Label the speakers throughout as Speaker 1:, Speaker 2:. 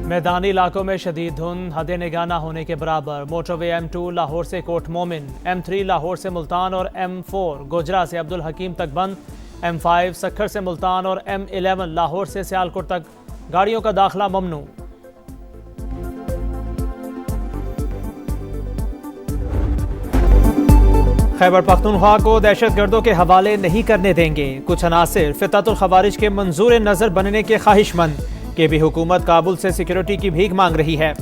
Speaker 1: मैदानी इलाकों में शदीद धुंध, हद निगाह न होने के बराबर। मोटरवे M2 लाहौर से कोट मोमिन, M3 लाहौर से मुल्तान और M4 गोजरा से अब्दुल हकीम तक बंद, M5 सक्खर से मुल्तान और M11 लाहौर से सियालकोट तक गाड़ियों का दाखिला ममनू। खैबर पख्तूनख्वा को दहशतगर्दों के हवाले नहीं करने देंगे। कुछ अनासिर फितरतुल खवारिज के मंजूर नजर बनने के ख्वाहिशमंद के भी हुकूमत काबुल से सिक्योरिटी की भीख मांग रही है।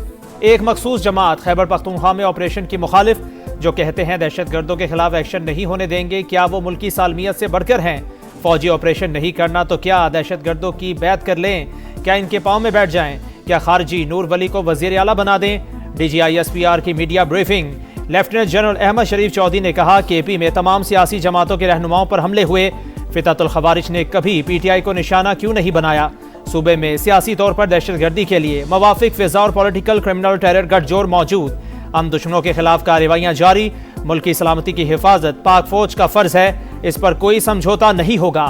Speaker 1: एक मखसूस जमात खैबर पख्तूनख्वा में ऑपरेशन की मुखालिफ, जो कहते हैं दहशतगर्दों के खिलाफ एक्शन नहीं होने देंगे। क्या वो मुल्की सालमियत से बढ़कर हैं? फौजी ऑपरेशन नहीं करना तो क्या दहशतगर्दों की बैत कर लें? क्या इनके पाँव में बैठ जाएं? क्या खारजी नूर वली को वजीर आला बना दें? DGISPR की media briefing. Lieutenant general Ahmed Sharif Chaudhry ने कहा कि AP में तमाम सियासी जमातों के रहनुमाओं पर हमले हुए। फितरतुल खवारिज ने कभी PTI को निशाना क्यों नहीं बनाया? सूबे में सियासी तौर पर दहशतगर्दी के लिए मवाफिक फिजा और पॉलिटिकल क्रिमिनल टेरर गठजोड़ मौजूद। हम दुश्मनों के खिलाफ कार्रवाइयां जारी। मुल्की सलामती की हिफाजत पाक फौज का फर्ज है, इस पर कोई समझौता नहीं होगा।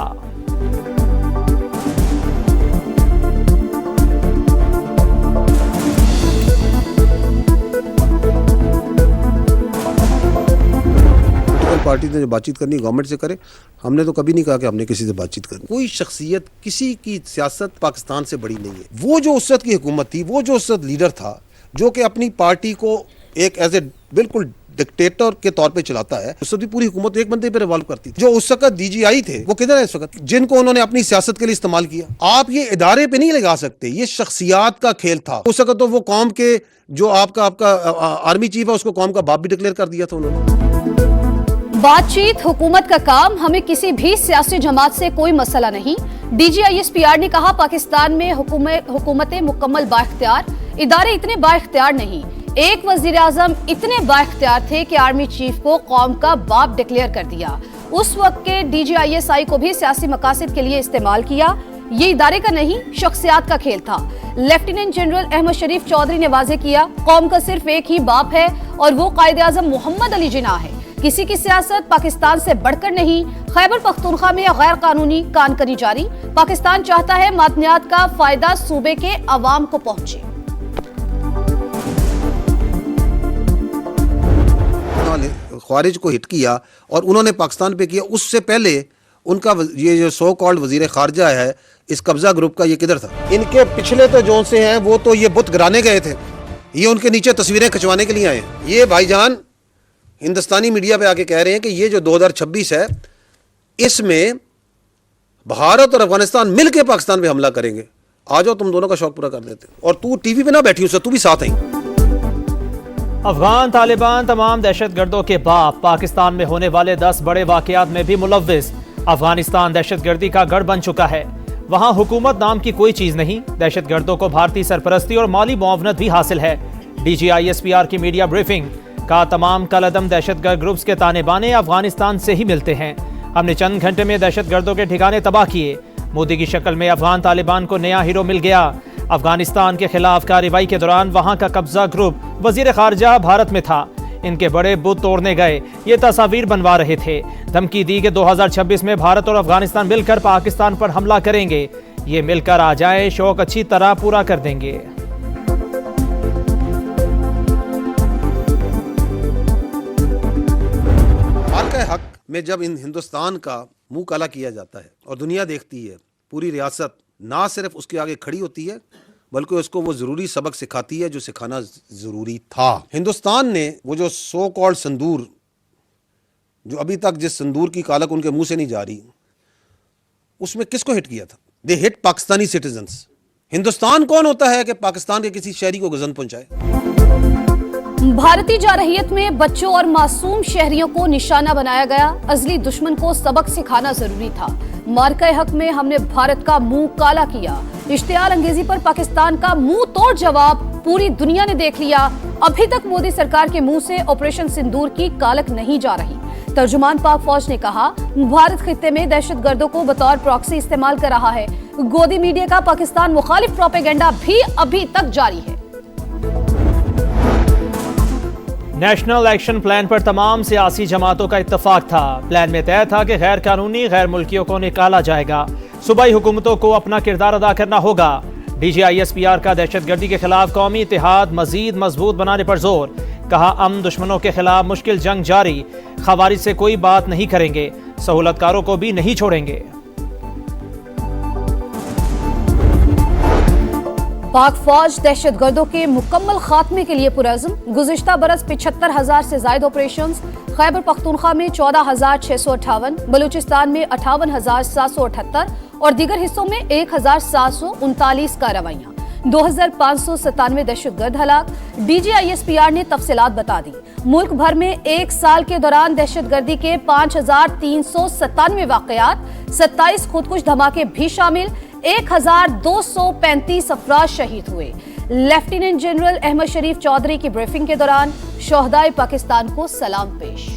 Speaker 2: पार्टी ने जो बातचीत करनी गवर्नमेंट से करे। हमने तो कभी नहीं कहा कि हमने किसी से बातचीत करनी। कोई शख्सियत किसी की सियासत पाकिस्तान से बड़ी नहीं है। वो जो उस वक्त की हुकूमत थी, वो जो उस वक्त लीडर था, जो कि अपनी पार्टी को एक एज ए बिल्कुल डिक्टेटर के तौर पे चलाता है, उस वक्त भी पूरी हुकूमत एक बंदे पे रिवॉल्व करती थी। जो उस वक्त DGI थे, वो किधर है इस वक्त, जिनको उन्होंने अपनी सियासत के लिए इस्तेमाल किया? आप ये इदारे पे नहीं लगा सकते, ये शख्सियात का खेल था। उस वक्त तो वो कौम के जो आपका आर्मी चीफ है, उसको कौम का बाप भी डिक्लेयर कर दिया था उन्होंने।
Speaker 3: बातचीत हुकूमत का काम, हमें किसी भी सियासी जमात से कोई मसला नहीं। DGISPR ने कहा पाकिस्तान में हुकूमतें मुकम्मल बाइख्तियार, इदारे इतने बाइख्तियार नहीं। एक वजीर आजम इतने बाइख्तियार थे कि आर्मी चीफ को कौम का बाप डिक्लेयर कर दिया। उस वक्त के DGISI को भी सियासी मकासद के लिए इस्तेमाल किया। ये इदारे का नहीं, शख्सियात का खेल था। लेफ्टिनेंट जनरल अहमद शरीफ चौधरी ने वाजे किया, कौम का सिर्फ एक ही बाप है और वो कायदे आजम मोहम्मद अली जिन्ना है। किसी की सियासत पाकिस्तान से बढ़कर नहीं। खैबर पख्तूनख्वा में गैर कानूनी कानकनी जारी। पाकिस्तान चाहता है मादनियात का फायदा सूबे के अवाम को पहुंचे।
Speaker 2: उन्होंने ख्वारिज को हिट किया और उन्होंने पाकिस्तान पे किया। उससे पहले उनका ये जो सो कॉल्ड वजीर खारजा है इस कब्जा ग्रुप का, ये किधर था? इनके पिछले तो जो से हैं वो तो ये बुत गिराने गए थे, ये उनके नीचे तस्वीरें खिंचवाने के लिए आए। ये भाईजान हिंदुस्तानी मीडिया पे आके कह रहे हैं कि ये जो 2026 है, इसमें भारत और अफगानिस्तान मिलकर पाकिस्तान पे हमला करेंगे। आ जाओ, तुम दोनों का शौक पूरा कर देते। और तू टीवी पे ना बैठी उससे, तू भी साथ आई।
Speaker 1: अफगान तालिबान तमाम दहशतगर्दों के बाप। पाकिस्तान में होने वाले 10 बड़े वाकयात में भी मुलव्विस। अफगानिस्तान दहशतगर्दी का गढ़ बन चुका है। वहां हुकूमत नाम की कोई चीज नहीं। दहशतगर्दों को भारतीय सरपरस्ती और माली मुआवनत भी हासिल है। DGISPR की मीडिया ब्रीफिंग का तमाम कलअदम दहशतगर्द ग्रुप्स के ताने बाने अफगानिस्तान से ही मिलते हैं। हमने चंद घंटे में दहशतगर्दों के ठिकाने तबाह किए। मोदी की शक्ल में अफगान तालिबान को नया हीरो मिल गया। अफगानिस्तान के खिलाफ कार्रवाई के दौरान वहां का कब्जा ग्रुप वजीर खारजा भारत में था। इनके बड़े बुत तोड़ने गए, ये तस्वीर बनवा रहे थे। धमकी दी कि 2026 में भारत और अफगानिस्तान मिलकर पाकिस्तान पर हमला करेंगे। ये मिलकर आ जाए, शौक अच्छी तरह पूरा कर देंगे।
Speaker 2: हक में जब इन हिंदुस्तान का मुंह काला किया जाता है और दुनिया देखती है, पूरी रियासत ना सिर्फ उसके आगे खड़ी होती है बल्कि उसको वो जरूरी सबक सिखाती है जो सिखाना जरूरी था। हिंदुस्तान ने वो जो सो कॉल्ड संदूर, जो अभी तक जिस संदूर की कालक उनके मुंह से नहीं जा रही, उसमें किसको हिट किया था? दे हिट पाकिस्तानी सिटीजन्स। हिंदुस्तान कौन होता है कि पाकिस्तान के किसी शहरी को गजन पहुंचाए?
Speaker 3: भारतीय जारहियत में बच्चों और मासूम शहरियों को निशाना बनाया गया। अजली दुश्मन को सबक सिखाना जरूरी था। मार्का हक में हमने भारत का मुंह काला किया। इश्तियाल अंगेजी पर पाकिस्तान का मुंह तोड़ जवाब पूरी दुनिया ने देख लिया। अभी तक मोदी सरकार के मुंह से ऑपरेशन सिंदूर की कालक नहीं जा रही। तर्जुमान पाक फौज ने कहा, भारत खित्ते में दहशतगर्दों को बतौर प्रॉक्सी इस्तेमाल कर रहा है। गोदी मीडिया का पाकिस्तान मुखालिफ प्रोपेगेंडा भी अभी तक जारी है।
Speaker 1: नेशनल एक्शन प्लान पर तमाम सियासी जमातों का इत्तफाक था। प्लान में तय था कि गैर कानूनी गैर मुल्कियों को निकाला जाएगा। सूबाई हुकूमतों को अपना किरदार अदा करना होगा। DGISPR का दहशतगर्दी के खिलाफ कौमी इत्तेहाद मजीद मजबूत बनाने पर जोर। कहा अमन दुश्मनों के खिलाफ मुश्किल जंग जारी, खवारिज से कोई बात नहीं करेंगे, सहूलतकारों को भी नहीं छोड़ेंगे।
Speaker 3: पाक फौज दहशतगर्दों के मुकम्मल खात्मे के लिए पुरअज़्म। गुज़िश्ता बरस 75,000 से ज़ायद ऑपरेशन। खैबर पख्तूनख्वा में 14,658, बलूचिस्तान में 58,778 और दीगर हिस्सों में 1,739 कार्रवाइयाँ। 2,597 दहशतगर्द हलाक। DGISPR ने तफसीलात बता दी। मुल्क भर में एक साल के दौरान दहशतगर्दी के 5,397 वाक़यात, 27 खुदकुश धमाके भी शामिल। 1,235 अफराद शहीद हुए। लेफ्टिनेंट जनरल अहमद शरीफ चौधरी की ब्रीफिंग के दौरान शोहदाए पाकिस्तान को सलाम पेश।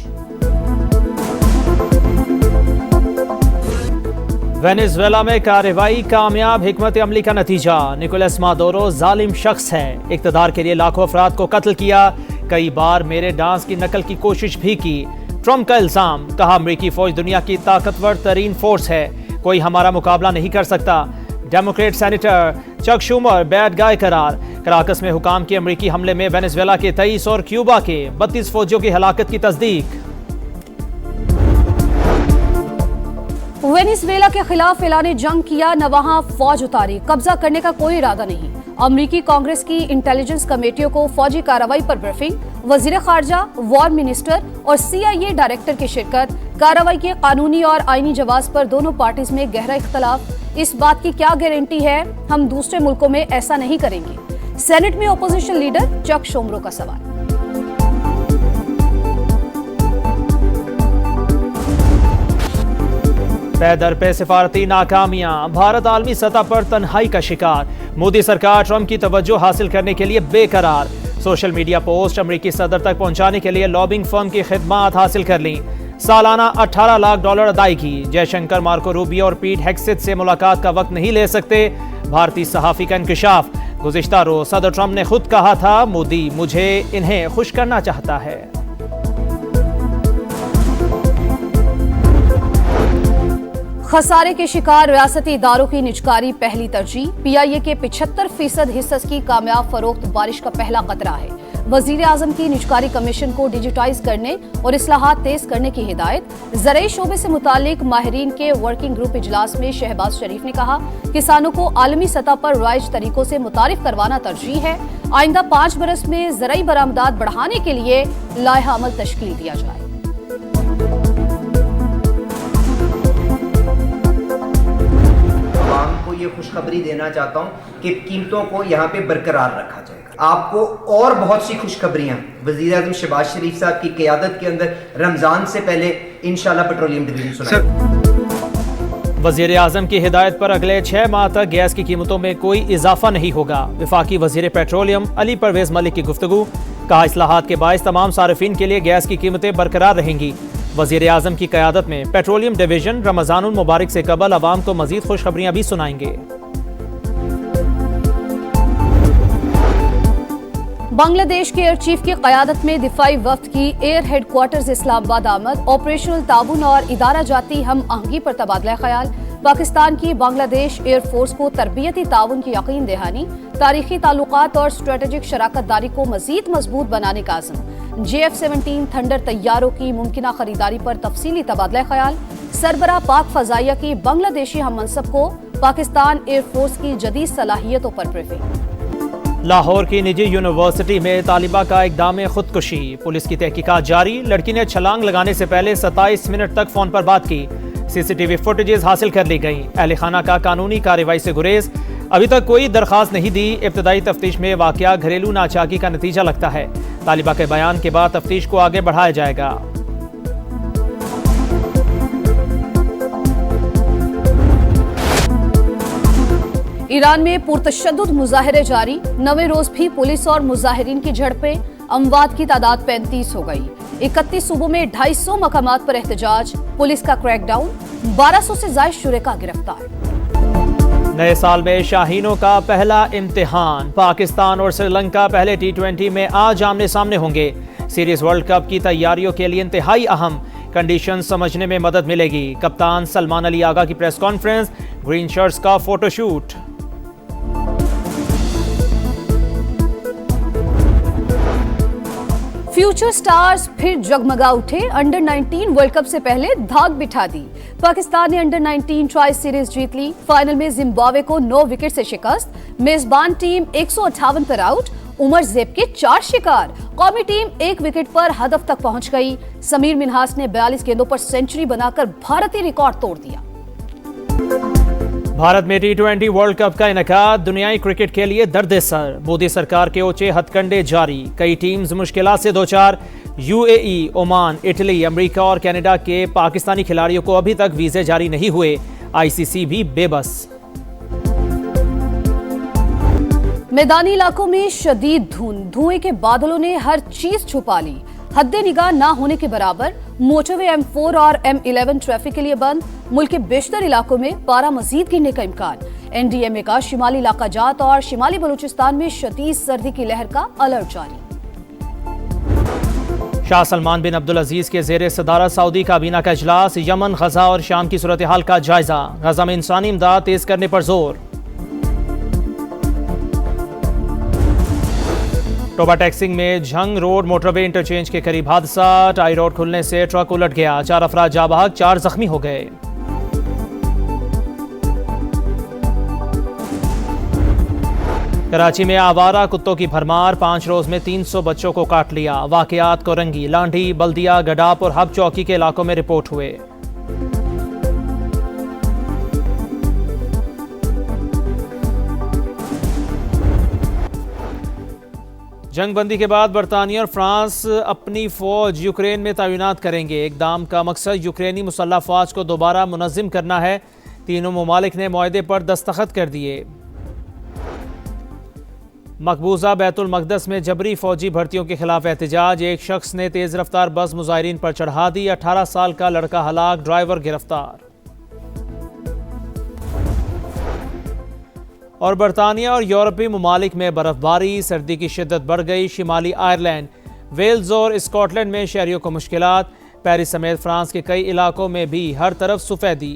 Speaker 1: वेनेजुएला में कार्रवाई कामयाब, हिकमत अमली का नतीजा। निकोलस मादुरो जालिम शख्स है, इक़्तिदार के लिए लाखों अफराद को कत्ल किया, कई बार मेरे डांस की नकल की कोशिश भी की। ट्रंप का इल्जाम। कहा अमरीकी फौज दुनिया की ताकतवर तरीन फोर्स है, कोई हमारा मुकाबला नहीं कर सकता। Democrat senator Chuck Schumer bad guy करार। कराकस में हुकाम के अमरीकी हमले में वेनेजुएला के 23 और क्यूबा के 32 फौजियों की हलाकत की तस्दीक।
Speaker 3: वेनेजुएला के खिलाफ ऐलान जंग किया, न वहां फौज उतारी, कब्जा करने का कोई इरादा नहीं। अमरीकी कांग्रेस की इंटेलिजेंस कमेटियों को फौजी कार्रवाई पर ब्रीफिंग। वजीर खारजा, वॉर मिनिस्टर और CIA डायरेक्टर की शिरकत। कार्रवाई के कानूनी और आईनी जवाब पर दोनों पार्टीज में गहरा इख्तलाफ। इस बात की क्या गारंटी है हम दूसरे मुल्कों में ऐसा नहीं करेंगे। सेनेट में अपोजिशन लीडर चक शोमरो का सवाल।
Speaker 1: पैदर पे सिफारती नाकामियां, भारत आलमी सतह पर तन्हाई का शिकार। मोदी सरकार ट्रंप की तवज्जो हासिल करने के लिए बेकरार। सोशल मीडिया पोस्ट अमरीकी सदर तक पहुंचाने के लिए लॉबिंग फर्म की खिदमात हासिल कर ली। सालाना $18 लाख अदायगी। जयशंकर, मार्को रूबियो और पीट हेग्सेथ से मुलाकात का वक्त नहीं ले सकते। भारतीय सहाफी का इंकशाफ। गुज़िश्ता रोज सदर ट्रंप ने खुद कहा था, मोदी मुझे इन्हें खुश करना चाहता है।
Speaker 3: खसारे के शिकार रियासती इदारों की निजकारी पहली तरजीह। PIA के 75% हिस्स की कामयाब फरोख्त बारिश का पहला कतरा है। वजीर आजम की निजकारी कमीशन को डिजिटाइज करने और इस्लाहात तेज करने की हिदायत। ज़राई शोबे से मुतालिक माहिरीन के वर्किंग ग्रुप इजलास में शहबाज शरीफ ने कहा, किसानों को आलमी सतह पर राइज तरीकों से मुतारिफ करवाना तरजीह है। आइंदा 5 बरस में ज़राई बरामदात बढ़ाने के लिए लाइहा अमल तश्कील दिया जाए।
Speaker 4: ये खुशखबरी देना चाहता हूं कि कीमतों को यहाँ पे बरकरार रखा जाएगा। आपको और बहुत सी खुशखबरियां वज़ीर आज़म शहबाज शरीफ साहब की क़यादत के अंदर रमजान से पहले इंशाल्लाह पेट्रोलियम डिवीजन सुनाएगा।
Speaker 1: वज़ीर आज़म की हिदायत पर अगले 6 माह तक गैस की कीमतों में कोई इजाफा नहीं होगा। वफाकी वज़ीर पेट्रोलियम अली परवेज मलिक की गुफ्तगू। कहा, इस्लाहात के बायस तमाम सारिफिन के लिए गैस की कीमतें बरकरार रहेंगी। वज़ीर आज़म की क़यादत में पेट्रोलियम डिवीजन रमज़ानुल मुबारक से कबल अवाम को मज़ीद खुशखबरियाँ भी सुनाएंगे।
Speaker 3: बांग्लादेश के एयर चीफ की क़यादत में दिफाई वफ्द की एयर हेडक्वार्टर्स इस्लामाबाद आमद। ऑपरेशनल ताउन और इदारा जाती हम आहंगी पर तबादला ख्याल। पाकिस्तान की बांग्लादेश एयरफोर्स को तरबियती ताउन की यकीन दहानी। तारीखी ताल्लुकात और स्ट्रेटेजिक शराकत दारी को मजीद मजबूत बनाने का आज़म। JF-17 थंडर तैयारों की मुमकिना खरीदारी पर तफसीली तबादला ख्याल। सरबरा पाक फजाइया की बांग्लादेशी हम मनसब को पाकिस्तान एयरफोर्स की जदीद सलाहियतों पर ब्रीफिंग।
Speaker 1: लाहौर की निजी यूनिवर्सिटी में तालिबा का इक़दाम खुदकुशी। पुलिस की तहकीकात जारी। लड़की ने छलांग लगाने से पहले 27 मिनट तक फोन पर बात की। CCTV फुटेजेस हासिल कर ली गई। अहले खाना का कानूनी कार्रवाई से गुरेज। अभी तक कोई दरखास्त नहीं दी। इब्तदाई तफ्तीश में वाकया घरेलू नाचाकी का नतीजा लगता है। तालिबा के बयान के बाद तफ्तीश को आगे बढ़ाया जाएगा।
Speaker 3: ईरान में पुरतशद्दुद मुजाहरे जारी। 9वें रोज भी पुलिस और मुजाहिरीन की झड़पें। अमवात की तादाद 35 हो गई। 31 सूबों में 250 मकामात पर एहतजाज। पुलिस का क्रैकडाउन। 1200 से ज्यादा शुरेका गिरफ्तार।
Speaker 1: नए साल में शाहीनों का पहला इम्तिहान। पाकिस्तान और श्रीलंका पहले T20 में आज आमने सामने होंगे। सीरीज वर्ल्ड कप की तैयारियों के लिए इंतहाई अहम कंडीशन समझने में मदद मिलेगी। कप्तान सलमान अली आगा की प्रेस कॉन्फ्रेंस। ग्रीन शर्ट्स का फोटोशूट।
Speaker 3: फ्यूचर स्टार्स फिर जगमगा उठे। अंडर 19 वर्ल्ड कप से पहले धाक बिठा दी। पाकिस्तान ने अंडर 19 ट्राई सीरीज जीत ली। फाइनल में जिम्बाब्वे को 9 विकेट से शिकस्त। मेजबान टीम 158 पर आउट। उमर ज़ेब के 4 शिकार। कौमी टीम 1 विकेट पर हदफ तक पहुंच गई। समीर मिन्हास ने 42 गेंदों पर सेंचुरी बनाकर भारतीय रिकॉर्ड तोड़ दिया।
Speaker 1: भारत में T20 वर्ल्ड कप का इनेकाद दुनियाई क्रिकेट के लिए दर्द सर। मोदी सरकार के ऊंचे हथकंडे जारी। कई टीम्स मुश्किलात से दो चार। UAE, ओमान, इटली, अमेरिका और कनाडा के पाकिस्तानी खिलाड़ियों को अभी तक वीजे जारी नहीं हुए। ICC भी बेबस।
Speaker 3: मैदानी इलाकों में शदीद धुएं के बादलों ने हर चीज छुपा ली। हद्दे निगाह ना होने के बराबर। मोटरवे M4 और M11 ट्रैफिक के लिए बंद। मुल्क के बेशतर इलाकों में पारा मजीद गिरने का इम्कान। NDMA का शिमाली इलाका जात और शिमाली बलूचिस्तान में शदीद सर्दी की लहर का अलर्ट जारी।
Speaker 1: शाह सलमान बिन अब्दुल अजीज के जेर सदारत सऊदी काबीना का इजलास। यमन, गजा और शाम की सूरत हाल का जायजा। गजा में इंसानी इमदाद तेज करने पर जोर। टोबा टैक्सिंग में झंग रोड मोटरवे इंटरचेंज के करीब हादसा। टाई रोड खुलने से ट्रक उलट गया। 4 अफराद जाँ बहक, 4 जख्मी हो गए। कराची में आवारा कुत्तों की भरमार। 5 रोज में 300 बच्चों को काट लिया। वाकयात कोरंगी, लांढी, बल्दिया, गडाप और हब चौकी के इलाकों में रिपोर्ट हुए। जंगबंदी के बाद बरतानिया और फ्रांस अपनी फौज यूक्रेन में तैनात करेंगे। इकदाम का मकसद यूक्रेनी मुसल्लह फौज को दोबारा मुनज़्ज़म करना है। तीनों ममालिक ने मुआहदे पर दस्तखत कर दिए। मकबूजा बैतुल मक़दस में जबरी फौजी भर्तियों के खिलाफ एहतजाज। एक शख्स ने तेज़ रफ्तार बस मुजाहिरीन पर चढ़ा दी। 18 साल का लड़का हलाक, ड्राइवर गिरफ्तार। और बरतानिया और यूरोपीय ममालिक में बर्फबारी। सर्दी की शिद्दत बढ़ गई। शिमाली आयरलैंड, वेल्स और स्कॉटलैंड में शहरियों को मुश्किलात। पेरिस समेत फ्रांस के कई इलाकों में भी हर तरफ सफ़ेदी।